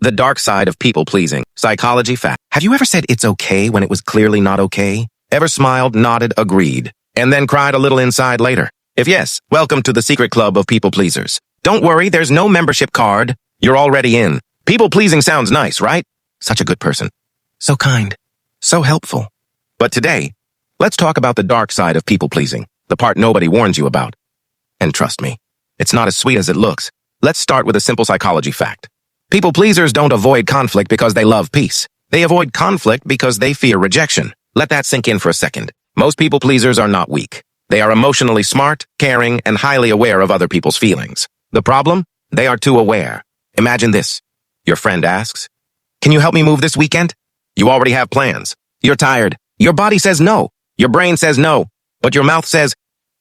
The dark side of people-pleasing. Psychology fact. Have you ever said it's okay when it was clearly not okay? Ever smiled, nodded, agreed, and then cried a little inside later? If yes, welcome to the secret club of people-pleasers. Don't worry, there's no membership card. You're already in. People-pleasing sounds nice, right? Such a good person. So kind. So helpful. But today, let's talk about the dark side of people-pleasing, the part nobody warns you about. And trust me, it's not as sweet as it looks. Let's start with a simple psychology fact. People-pleasers don't avoid conflict because they love peace. They avoid conflict because they fear rejection. Let that sink in for a second. Most people-pleasers are not weak. They are emotionally smart, caring, and highly aware of other people's feelings. The problem? They are too aware. Imagine this. Your friend asks, "Can you help me move this weekend?" You already have plans. You're tired. Your body says no. Your brain says no. But your mouth says,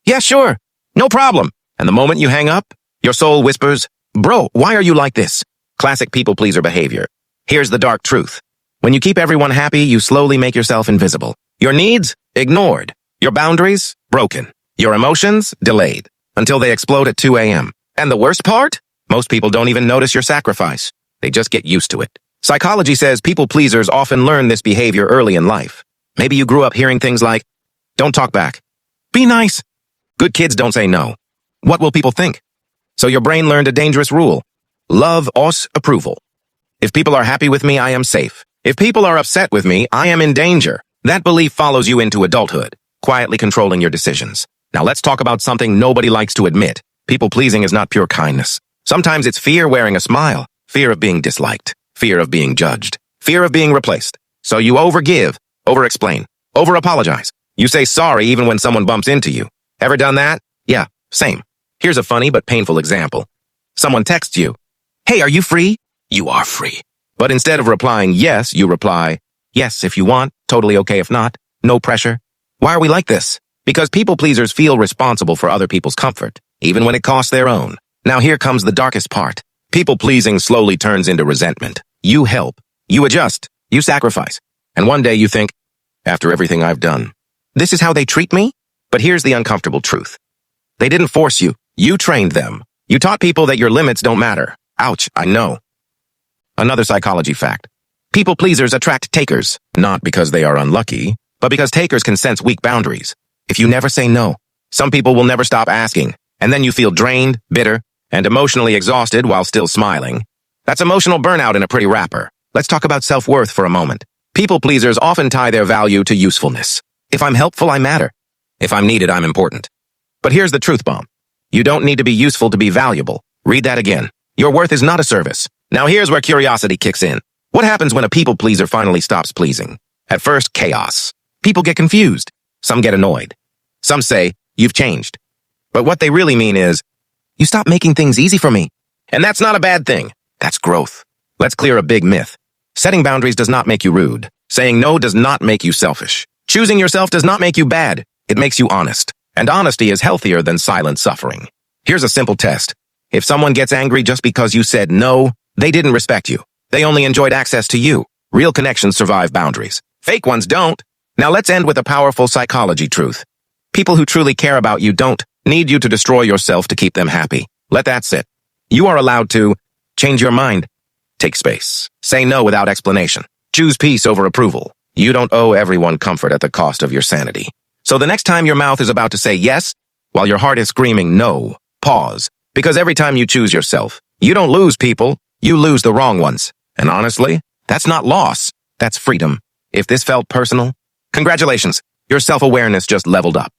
"Yeah, sure. No problem." And the moment you hang up, your soul whispers, "Bro, why are you like this?" Classic people-pleaser behavior. Here's the dark truth. When you keep everyone happy, you slowly make yourself invisible. Your needs? Ignored. Your boundaries? Broken. Your emotions? Delayed. Until they explode at 2 a.m. And the worst part? Most people don't even notice your sacrifice. They just get used to it. Psychology says people-pleasers often learn this behavior early in life. Maybe you grew up hearing things like, "Don't talk back. Be nice. Good kids don't say no. What will people think?" So your brain learned a dangerous rule. Love os approval. If people are happy with me, I am safe. If people are upset with me, I am in danger. That belief follows you into adulthood, quietly controlling your decisions. Now let's talk about something nobody likes to admit. People-pleasing is not pure kindness. Sometimes it's fear wearing a smile, fear of being disliked, fear of being judged, fear of being replaced. So you overgive, over-explain, over-apologize. You say sorry even when someone bumps into you. Ever done that? Yeah, same. Here's a funny but painful example. Someone texts you, "Hey, are you free?" You are free. But instead of replying yes, you reply, "Yes, if you want, totally okay if not, no pressure." Why are we like this? Because people-pleasers feel responsible for other people's comfort, even when it costs their own. Now here comes the darkest part. People-pleasing slowly turns into resentment. You help, you adjust, you sacrifice. And one day you think, after everything I've done, this is how they treat me? But here's the uncomfortable truth. They didn't force you. You trained them. You taught people that your limits don't matter. Ouch, I know. Another psychology fact. People-pleasers attract takers, not because they are unlucky, but because takers can sense weak boundaries. If you never say no, some people will never stop asking, and then you feel drained, bitter, and emotionally exhausted while still smiling. That's emotional burnout in a pretty wrapper. Let's talk about self-worth for a moment. People-pleasers often tie their value to usefulness. If I'm helpful, I matter. If I'm needed, I'm important. But here's the truth bomb. You don't need to be useful to be valuable. Read that again. Your worth is not a service. Now here's where curiosity kicks in. What happens when a people-pleaser finally stops pleasing? At first, chaos. People get confused. Some get annoyed. Some say, "You've changed." But what they really mean is, "You stop making things easy for me." And that's not a bad thing. That's growth. Let's clear a big myth. Setting boundaries does not make you rude. Saying no does not make you selfish. Choosing yourself does not make you bad. It makes you honest. And honesty is healthier than silent suffering. Here's a simple test. If someone gets angry just because you said no, they didn't respect you. They only enjoyed access to you. Real connections survive boundaries. Fake ones don't. Now let's end with a powerful psychology truth. People who truly care about you don't need you to destroy yourself to keep them happy. Let that sit. You are allowed to change your mind. Take space. Say no without explanation. Choose peace over approval. You don't owe everyone comfort at the cost of your sanity. So the next time your mouth is about to say yes, while your heart is screaming no, pause. Because every time you choose yourself, you don't lose people, you lose the wrong ones. And honestly, that's not loss, that's freedom. If this felt personal, congratulations, your self-awareness just leveled up.